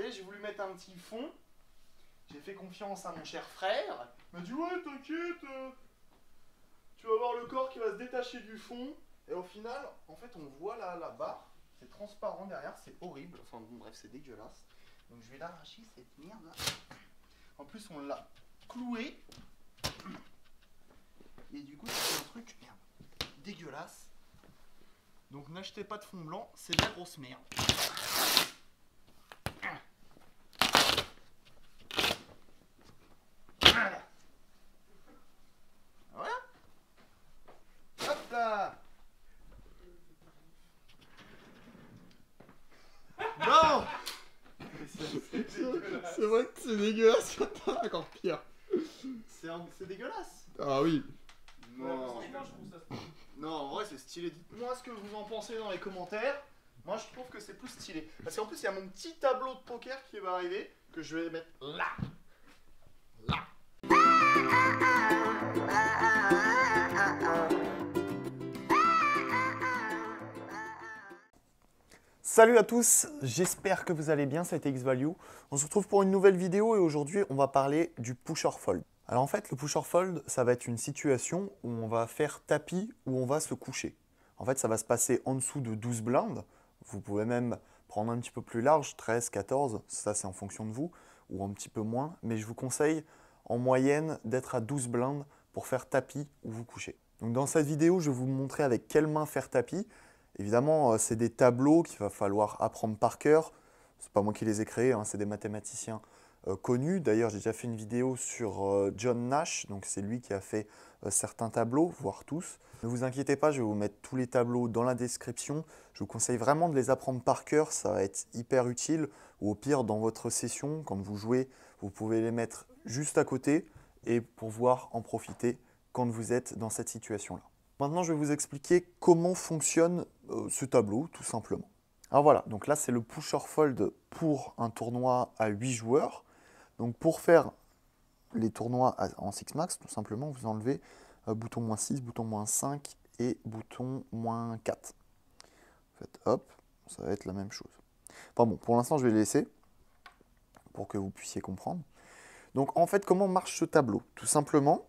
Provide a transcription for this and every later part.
voyez, j'ai voulu mettre un petit fond. J'ai fait confiance à mon cher frère. Il m'a dit ouais, t'inquiète, tu vas voir le corps qui va se détacher du fond. Et au final, en fait, on voit là la barre. C'est transparent derrière, c'est horrible. Enfin bon, bref, c'est dégueulasse. Donc je vais l'arracher cette merde là. En plus, on l'a cloué. Et du coup, c'est un truc merde, dégueulasse. Donc n'achetez pas de fond blanc, c'est de la grosse merde. Voilà. Voilà. Hop là. Non. C'est vrai que c'est dégueulasse, c'est encore pire. C'est dégueulasse. Ah oui. Non. Franchement, je trouve ça. Non, en vrai, c'est stylé. Dites-moi ce que vous en pensez dans les commentaires. Moi, je trouve que c'est plus stylé. Parce qu'en plus, il y a mon petit tableau de poker qui va arriver, que je vais mettre là. Là. Salut à tous, j'espère que vous allez bien, c'est X-Value. On se retrouve pour une nouvelle vidéo et aujourd'hui, on va parler du pusher fold. Alors en fait, le pusher fold, ça va être une situation où on va faire tapis, où on va se coucher. En fait, ça va se passer en dessous de 12 blindes. Vous pouvez même prendre un petit peu plus large, 13, 14, ça c'est en fonction de vous, ou un petit peu moins. Mais je vous conseille en moyenne d'être à 12 blindes pour faire tapis ou vous coucher. Donc dans cette vidéo, je vais vous montrer avec quelle main faire tapis. Évidemment, c'est des tableaux qu'il va falloir apprendre par cœur. Ce n'est pas moi qui les ai créés, hein, c'est des mathématiciens connus. D'ailleurs, j'ai déjà fait une vidéo sur John Nash, donc c'est lui qui a fait certains tableaux, voire tous. Ne vous inquiétez pas, je vais vous mettre tous les tableaux dans la description. Je vous conseille vraiment de les apprendre par cœur, ça va être hyper utile. Ou au pire, dans votre session, quand vous jouez, vous pouvez les mettre juste à côté et pouvoir en profiter quand vous êtes dans cette situation-là. Maintenant, je vais vous expliquer comment fonctionne ce tableau, tout simplement. Alors voilà, donc là, c'est le pusher fold pour un tournoi à 8 joueurs. Donc pour faire les tournois en Six Max, tout simplement, vous enlevez bouton -6, bouton -5 et bouton -4. En fait, hop, ça va être la même chose. Enfin bon, pour l'instant, je vais les laisser pour que vous puissiez comprendre. Donc en fait, comment marche ce tableau? Tout simplement,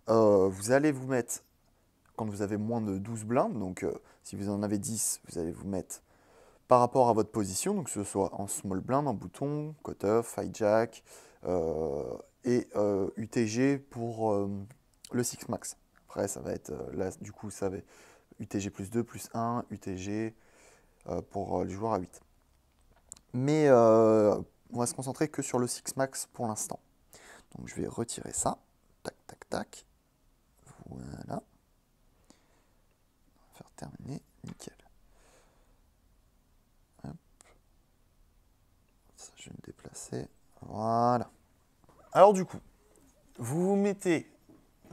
vous allez vous mettre, quand vous avez moins de 12 blindes, donc si vous en avez 10, vous allez vous mettre par rapport à votre position, donc que ce soit en small blind, en bouton, cut-off, hijack et UTG pour le Six Max. Après, ça va être, là, du coup, ça va être UTG plus 2, plus 1, UTG pour les joueurs à 8. Mais on va se concentrer que sur le Six Max pour l'instant. Donc, je vais retirer ça. Tac, tac, tac. Voilà. On va faire terminer. Nickel. Hop. Ça, je vais le déplacer. Voilà. Alors du coup, vous vous mettez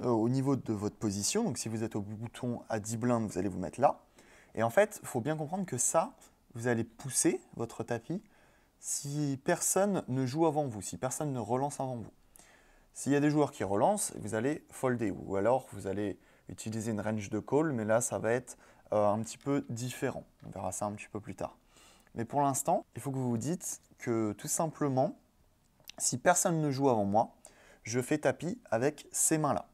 au niveau de votre position. Donc si vous êtes au bouton à 10 blindes, vous allez vous mettre là. Et en fait, il faut bien comprendre que ça, vous allez pousser votre tapis si personne ne joue avant vous, si personne ne relance avant vous. S'il y a des joueurs qui relancent, vous allez folder. Ou alors, vous allez utiliser une range de call, mais là, ça va être un petit peu différent. On verra ça un petit peu plus tard. Mais pour l'instant, il faut que vous vous dites que tout simplement, si personne ne joue avant moi, je fais tapis avec ces mains-là.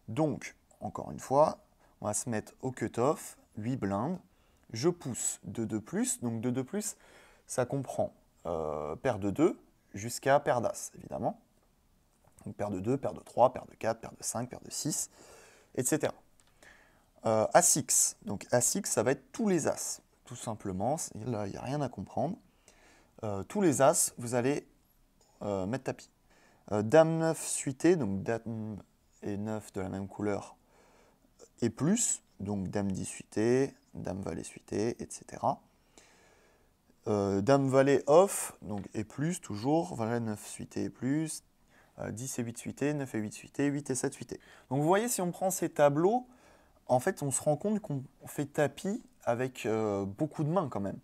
Donc, encore une fois, on va se mettre au cut-off, 8 blindes. Je pousse de 2+, donc de 2+, ça comprend paire de 2 jusqu'à paire d'as, évidemment. Donc paire de 2, paire de 3, paire de 4, paire de 5, paire de 6, etc. As-6, donc As-6, ça va être tous les as, tout simplement. Là, il n'y a rien à comprendre. Tous les as, vous allez mettre tapis. Dame 9 suité, donc Dame et 9 de la même couleur, et plus, donc Dame 10 suité, Dame Valet suité, etc. Dame Valet off, donc et plus, toujours, Valet 9 suité et plus, 10 et 8 suité, 9 et 8 suité, 8 et 7 suité. Donc vous voyez, si on prend ces tableaux, en fait, on se rend compte qu'on fait tapis avec beaucoup de mains quand même.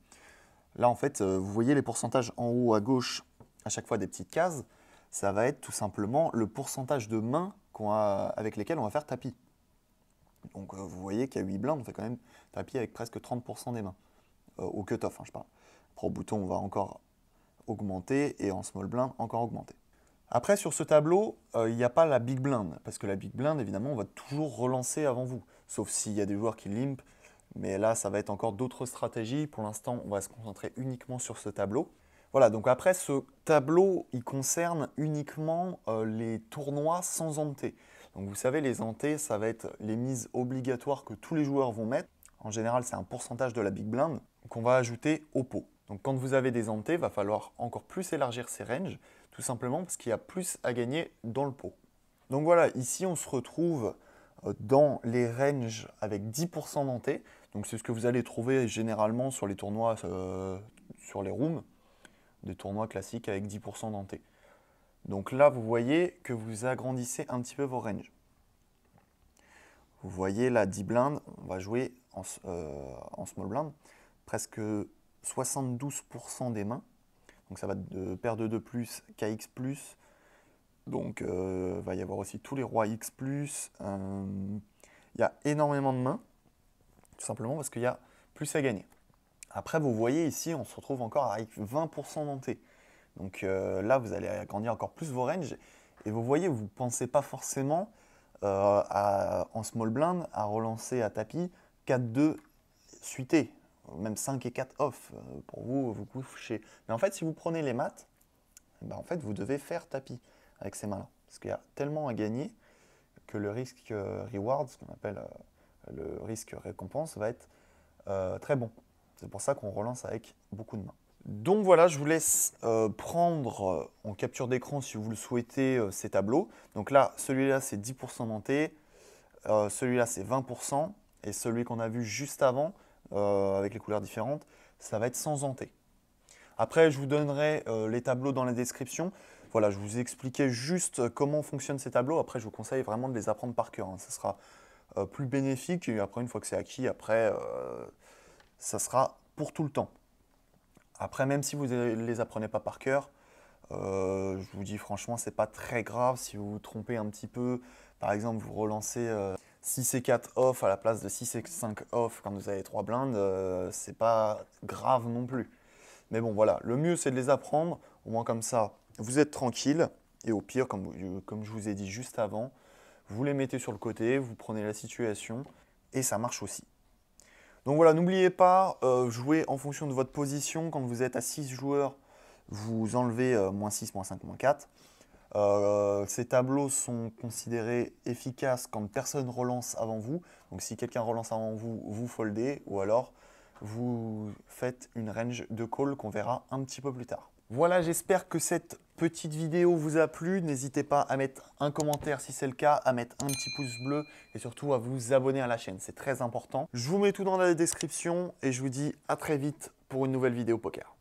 Là, en fait, vous voyez les pourcentages en haut à gauche, à chaque fois des petites cases, ça va être tout simplement le pourcentage de mains avec lesquelles on va faire tapis. Donc vous voyez qu'à 8 blindes, on fait quand même tapis avec presque 30% des mains. Au cut-off, hein, je parle. Après, au bouton, on va encore augmenté et en small blind encore augmenté. Après, sur ce tableau, il n'y a pas la big blind, parce que la big blind, évidemment, on va toujours relancer avant vous, sauf s'il y a des joueurs qui limp, mais là, ça va être encore d'autres stratégies. Pour l'instant, on va se concentrer uniquement sur ce tableau. Voilà, donc après, ce tableau, il concerne uniquement les tournois sans ante. Donc vous savez, les ante, ça va être les mises obligatoires que tous les joueurs vont mettre. En général, c'est un pourcentage de la big blind qu'on va ajouter au pot. Donc quand vous avez des ante, il va falloir encore plus élargir ces ranges, tout simplement parce qu'il y a plus à gagner dans le pot. Donc voilà, ici on se retrouve dans les ranges avec 10% d'ante. Donc c'est ce que vous allez trouver généralement sur les tournois, sur les rooms, des tournois classiques avec 10% d'ante. Donc là, vous voyez que vous agrandissez un petit peu vos ranges. Vous voyez là, 10 blindes, on va jouer en small blind, presque 72% des mains. Donc ça va de paire de 2+, KX+. Donc il va y avoir aussi tous les rois X+. Il y a énormément de mains, tout simplement parce qu'il y a plus à gagner. Après, vous voyez ici, on se retrouve encore avec 20% d'ante. Donc là, vous allez agrandir encore plus vos ranges. Et vous voyez, vous ne pensez pas forcément en small blind à relancer à tapis 4-2 suité, même 5 et 4 off. Pour vous, vous couchez. Mais en fait, si vous prenez les maths, ben en fait, vous devez faire tapis avec ces mains-là. Parce qu'il y a tellement à gagner que le risque reward, ce qu'on appelle le risque récompense, va être très bon. C'est pour ça qu'on relance avec beaucoup de mains. Donc voilà, je vous laisse prendre en capture d'écran si vous le souhaitez ces tableaux. Donc là, celui-là c'est 10% d'ante, celui-là c'est 20% et celui qu'on a vu juste avant avec les couleurs différentes, ça va être sans ante. Après, je vous donnerai les tableaux dans la description. Voilà, je vous ai expliqué juste comment fonctionnent ces tableaux. Après, je vous conseille vraiment de les apprendre par cœur. Ce sera plus bénéfique et après, une fois que c'est acquis, après, ça sera pour tout le temps. Après, même si vous ne les apprenez pas par cœur, je vous dis franchement, c'est pas très grave si vous vous trompez un petit peu. Par exemple, vous relancez 6 et 4 off à la place de 6 et 5 off quand vous avez 3 blindes, c'est pas grave non plus. Mais bon, voilà, le mieux c'est de les apprendre, au moins comme ça, vous êtes tranquille. Et au pire, comme je vous ai dit juste avant, vous les mettez sur le côté, vous prenez la situation et ça marche aussi. Donc voilà, n'oubliez pas, jouer en fonction de votre position. Quand vous êtes à 6 joueurs, vous enlevez -6, -5, -4. Ces tableaux sont considérés efficaces quand personne relance avant vous. Donc si quelqu'un relance avant vous, vous foldez ou alors vous faites une range de call qu'on verra un petit peu plus tard. Voilà, j'espère que cette petite vidéo vous a plu. N'hésitez pas à mettre un commentaire si c'est le cas, à mettre un petit pouce bleu et surtout à vous abonner à la chaîne. C'est très important. Je vous mets tout dans la description et je vous dis à très vite pour une nouvelle vidéo poker.